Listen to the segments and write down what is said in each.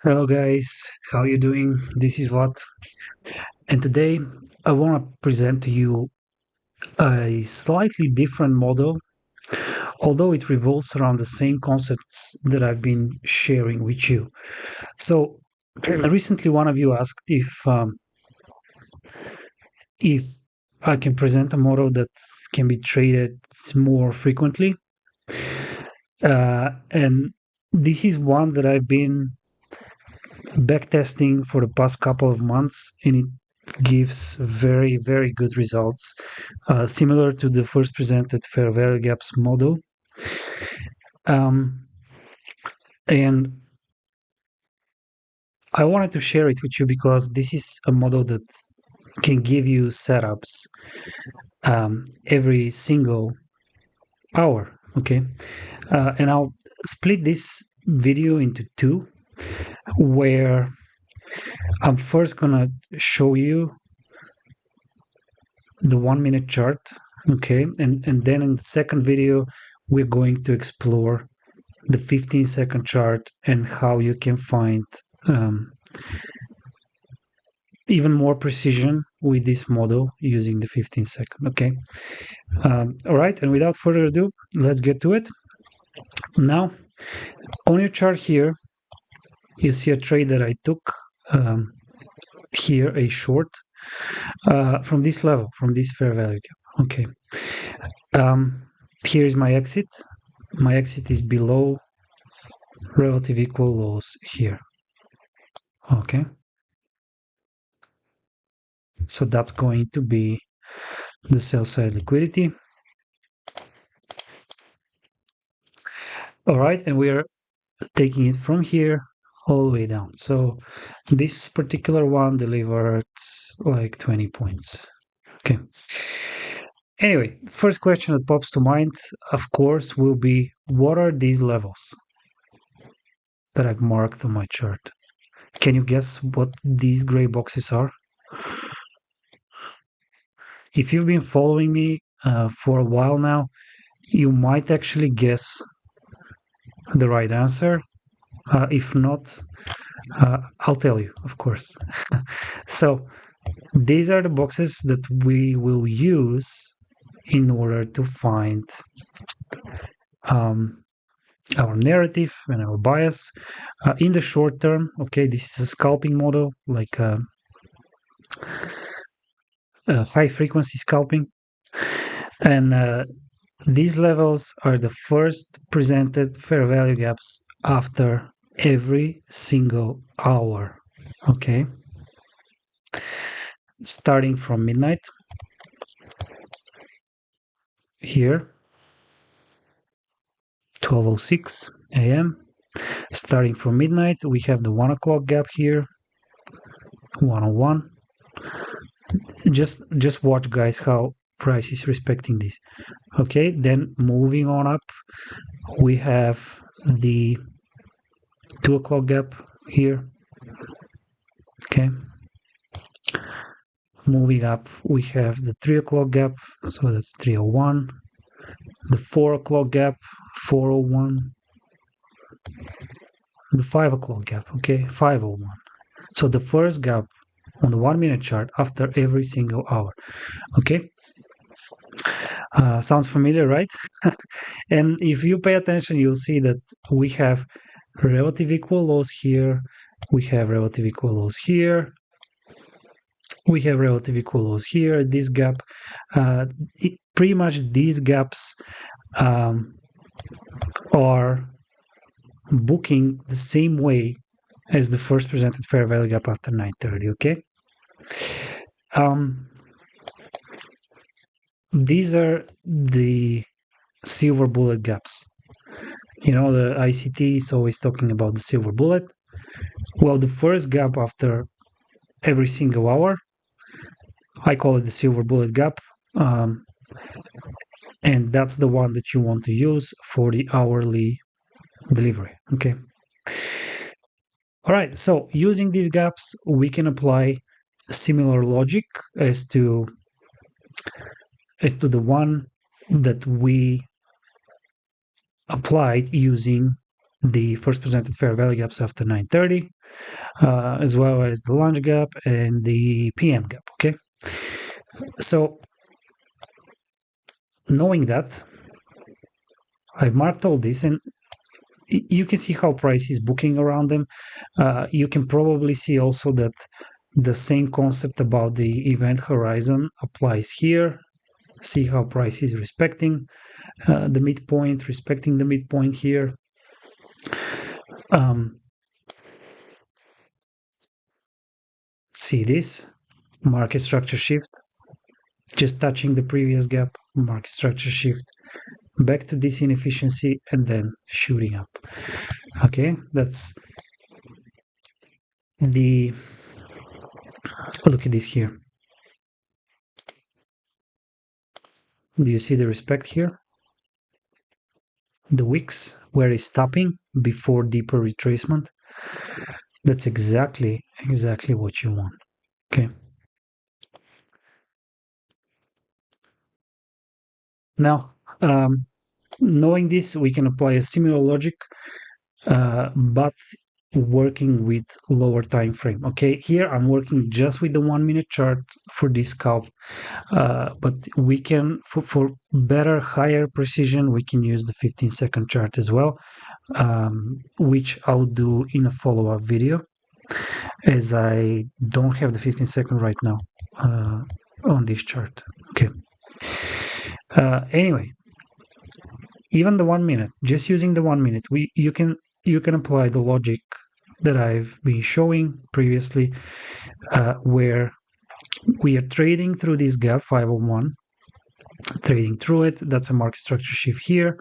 Hello guys, how you doing? This is Vlad, and today I want to present to you a slightly different model, although it revolves around the same concepts that I've been sharing with you. So recently, one of you asked if I can present a model that can be traded more frequently, and this is one that I've been backtesting for the past couple of months, and it gives very, very good results, similar to the first presented fair value gaps model. Um, and I wanted to share it with you because this is a model that can give you setups every single hour. Okay. And I'll split this video into two, where I'm first going to show you the 1 minute chart. Okay. And then in the second video, we're going to explore the 15-second chart and how you can find um, even more precision with this model using the 15-second. Okay. All right. And without further ado, let's get to it. Now, on your chart here, you see a trade that I took here, a short from this level, from this fair value gap. Okay. Um, here is my exit. My exit is below relative equal lows here. Okay. So that's going to be the sell side liquidity. All right, and we are taking it from here all the way down. So this particular one delivered like 20 points. Okay. Anyway, first question that pops to mind, of course, will be what are these levels that I've marked on my chart? Can you guess what these gray boxes are? If you've been following me for a while now, you might actually guess the right answer. If not, I'll tell you, of course. So these are the boxes that we will use in order to find um, our narrative and our bias in the short term. Okay, this is a scalping model, like high frequency scalping, and these levels are the first presented fair value gaps after every single hour. Okay, starting from midnight here, 12:06 a.m. Starting from midnight, we have the 1 o'clock gap here, 101. Just watch, guys, how price is respecting this. Okay, then moving on up, we have the 2 o'clock gap here. Okay, moving up, we have the 3 o'clock gap, so that's 301. The 4 o'clock gap, 401. The 5 o'clock gap, okay, 501. So the first gap on the 1 minute chart after every single hour. Okay, sounds familiar, right? And if you pay attention, you'll see that we have relative equal lows here, we have relative equal lows here, we have relative equal lows here. This gap, pretty much these gaps are booking the same way as the first presented fair value gap after 9:30. Okay. These are the silver bullet gaps. You know, the ICT is always talking about the silver bullet. Well, the first gap after every single hour, I call it the silver bullet gap. And that's the one that you want to use for the hourly delivery. Okay. All right. So using these gaps, we can apply similar logic as to the one that we applied using the first presented fair value gaps after 9:30, as well as the lunch gap and the PM gap. Okay, so knowing that, I've marked all this, and you can see how price is booking around them. You can probably see also that the same concept about the event horizon applies here. See how price is respecting the midpoint, respecting the midpoint here. See this market structure shift, just touching the previous gap, market structure shift, back to this inefficiency, and then shooting up. Okay, that's the, look at this here. Do you see the respect here? The wicks where it's stopping before deeper retracement. That's exactly what you want. Okay. Now, knowing this, we can apply a similar logic, but working with lower time frame. Okay, here I'm working just with the 1 minute chart for this scalp, but we can, for better, higher precision, we can use the 15-second chart as well, which I'll do in a follow-up video, as I don't have the 15-second right now on this chart. Okay. Anyway, even the 1 minute, just using the 1 minute, you can apply the logic that I've been showing previously, where we are trading through this gap 501, trading through it. That's a market structure shift here,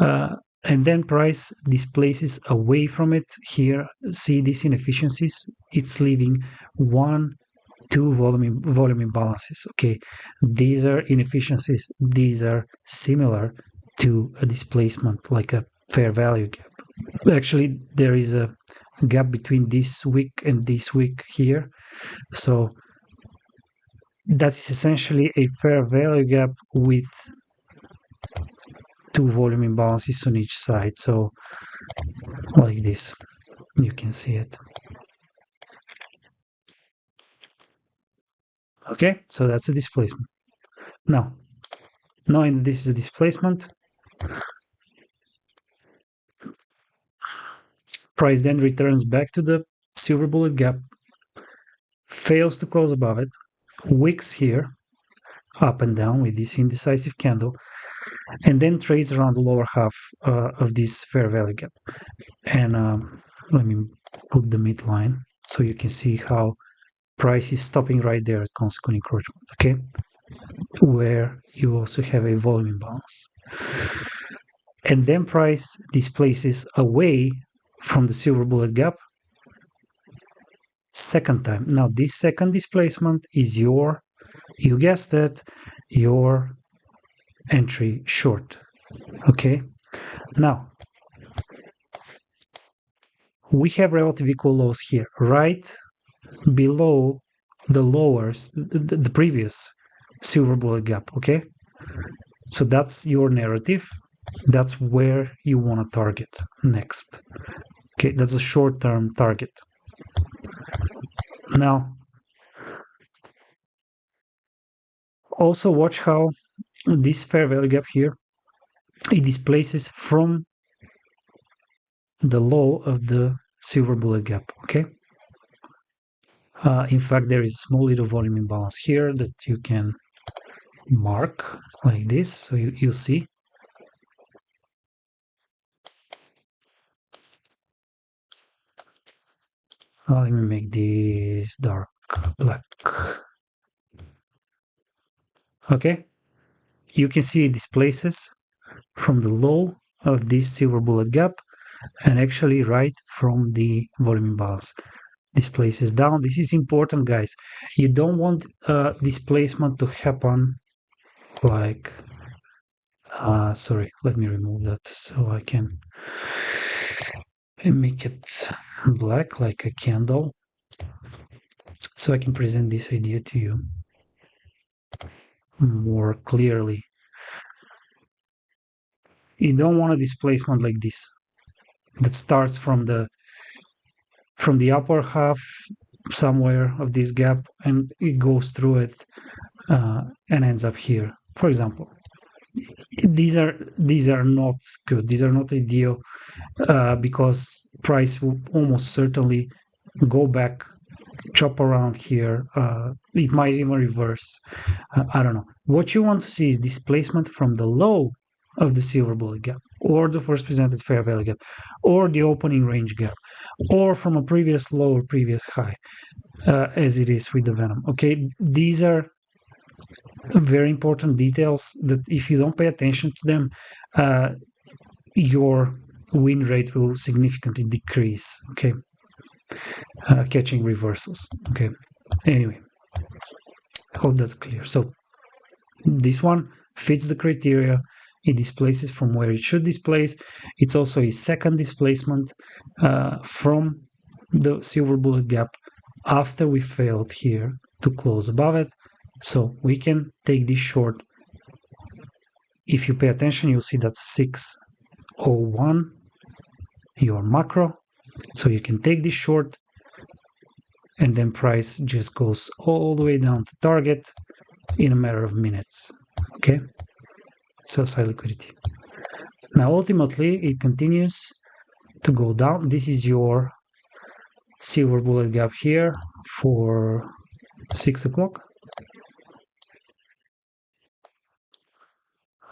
and then price displaces away from it here. See these inefficiencies? It's leaving 1-2 volume imbalances. Okay, these are inefficiencies. These are similar to a displacement, like a fair value gap. Actually, there is a gap between this wick and this wick here, so that is essentially a fair value gap with 2 volume imbalances on each side. So like this, you can see it. Okay, so that's a displacement. Now, knowing this is a displacement, price then returns back to the silver bullet gap, fails to close above it, wicks here, up and down with this indecisive candle, and then trades around the lower half of this fair value gap. And let me put the midline so you can see how price is stopping right there at consequent encroachment, okay? Where you also have a volume imbalance. And then price displaces away from the silver bullet gap second time. Now this second displacement is your, you guessed it, your entry short. Okay, now we have relative equal lows here, right below the lowers, the previous silver bullet gap. Okay, so that's your narrative. That's where you want to target next. Okay, that's a short-term target. Now, also watch how this fair value gap here, it displaces from the low of the silver bullet gap. Okay. In fact, there is a small little volume imbalance here that you can mark like this, so you see. Let me make this dark black. Okay, you can see it displaces from the low of this silver bullet gap, and actually right from the volume imbalance. Displaces down. This is important, guys. You don't want displacement to happen like, sorry, let me remove that so I can make it black like a candle, so I can present this idea to you more clearly. You don't want a displacement like this. that starts from the upper half somewhere of this gap, and it goes through it and ends up here. For example, these are not good. These are not ideal because price will almost certainly go back, chop around here. It might even reverse. I don't know. What you want to see is displacement from the low of the silver bullet gap, or the first presented fair value gap, or the opening range gap, or from a previous low or previous high, as it is with the Venom. Okay, these are very important details that if you don't pay attention to them, your win rate will significantly decrease. Okay, catching reversals. Okay, anyway, hope that's clear. So this one fits the criteria. It displaces from where it should displace. It's also a second displacement from the silver bullet gap after we failed here to close above it. So we can take this short. If you pay attention, you'll see that 601 your macro. So you can take this short, and then price just goes all the way down to target in a matter of minutes. Okay, sell side liquidity. Now ultimately it continues to go down. This is your silver bullet gap here for 6 o'clock.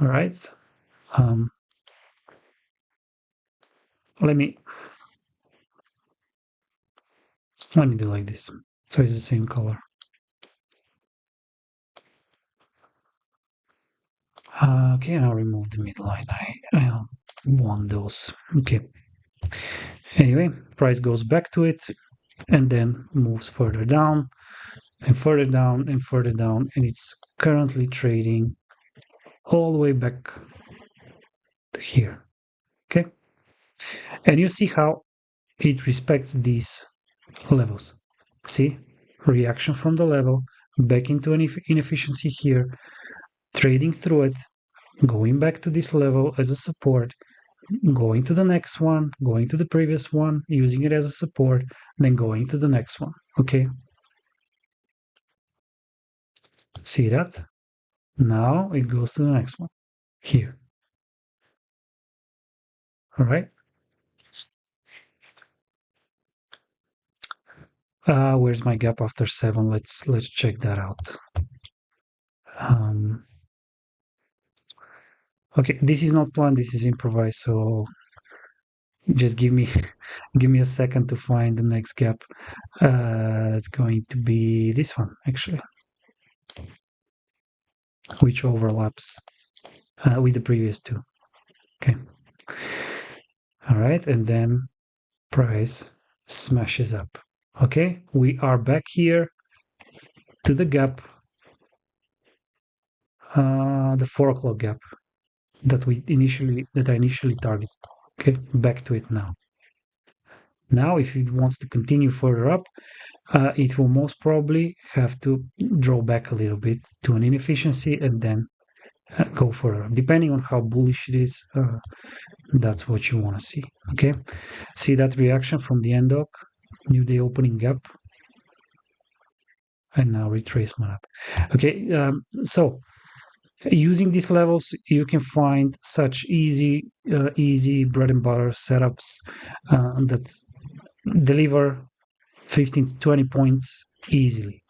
All right. Let me do like this, so it's the same color. Okay, and I'll remove the midline. I don't want those. Okay. Anyway, price goes back to it and then moves further down and further down and further down, and it's currently trading all the way back to here. Okay, and you see how it respects these levels. See, reaction from the level back into an inefficiency here, trading through it, going back to this level as a support, going to the next one, going to the previous one, using it as a support, then going to the next one. Okay, see that? Now it goes to the next one here. All right. Where's my gap after 7? Let's check that out. Okay, this is not planned. This is improvised. So just give me a second to find the next gap. It's going to be this one actually, which overlaps with the previous two. Okay. All right, and then price smashes up. Okay, we are back here to the gap, the 4 o'clock gap that I initially targeted. Okay, back to it now. Now, if it wants to continue further up, it will most probably have to draw back a little bit to an inefficiency and then go further up. Depending on how bullish it is, that's what you want to see. Okay, see that reaction from the end hoc, new day opening gap, and now retracement up. Okay, so using these levels, you can find such easy bread and butter setups that deliver 15 to 20 points easily.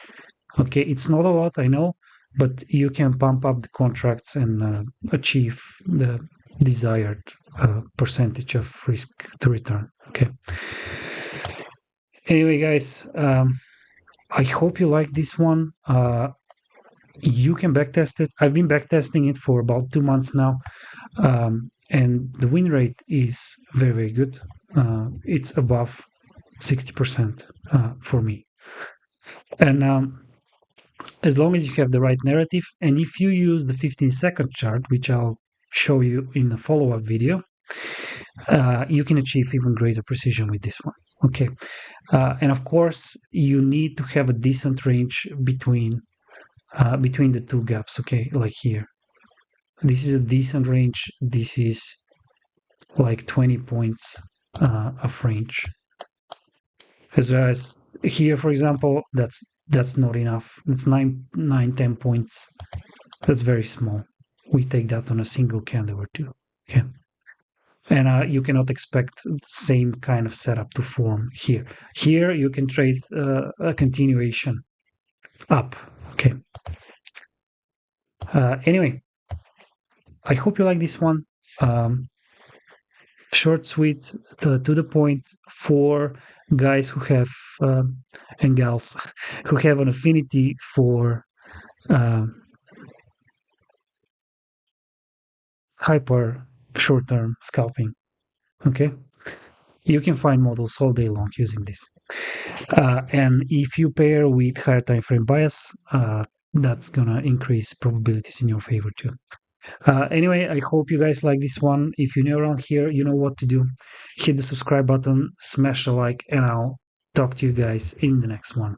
Okay, it's not a lot, I know, but you can pump up the contracts and achieve the desired percentage of risk to return. Okay. Anyway, guys, I hope you like this one. You can backtest it. I've been backtesting it for about 2 months now, and the win rate is very, very good. It's above 60% for me. And as long as you have the right narrative, and if you use the 15-second chart, which I'll show you in a follow-up video, you can achieve even greater precision with this one. Okay, and of course, you need to have a decent range between the two gaps. Okay, like here, this is a decent range. This is like 20 points of range. As well as here, for example, that's not enough. It's 10 points. That's very small. We take that on a single candle or two. Okay. And you cannot expect the same kind of setup to form here. Here you can trade a continuation up. Okay. Anyway, I hope you like this one. Short, sweet, to the point for guys who have and gals who have an affinity for hyper short-term scalping. Okay, you can find models all day long using this. And if you pair with higher time frame bias, that's gonna increase probabilities in your favor too. Anyway, I hope you guys like this one. If you're new around here, you know what to do. Hit the subscribe button, smash a like, and I'll talk to you guys in the next one.